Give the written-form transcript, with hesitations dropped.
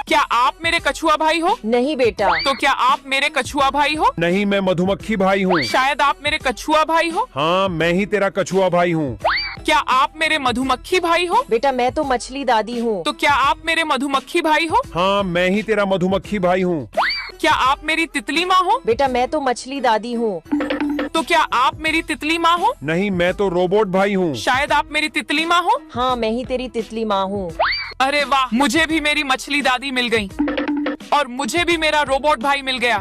क्या आप मेरे कछुआ भाई हो? नहीं बेटा। तो क्या आप मेरे कछुआ भाई हो? नहीं, मैं मधुमक्खी भाई हूँ। शायद आप मेरे कछुआ भाई हो। हाँ, मैं ही तेरा कछुआ भाई हूँ। क्या आप मेरे मधुमक्खी भाई हो? बेटा मैं तो मछली दादी हूँ। तो क्या आप मेरे मधुमक्खी भाई हो? हाँ, मैं ही तेरा मधुमक्खी भाई हूँ। क्या आप मेरी तितली माँ हो? बेटा मैं तो मछली दादी हूँ। तो क्या आप मेरी तितली माँ हो? नहीं, मैं तो रोबोट भाई हूँ। शायद आप मेरी तितली माँ हो। हाँ मैं ही तेरी तितली माँ हूँ। अरे वाह, मुझे भी मेरी मछली दादी मिल गई और मुझे भी मेरा रोबोट भाई मिल गया।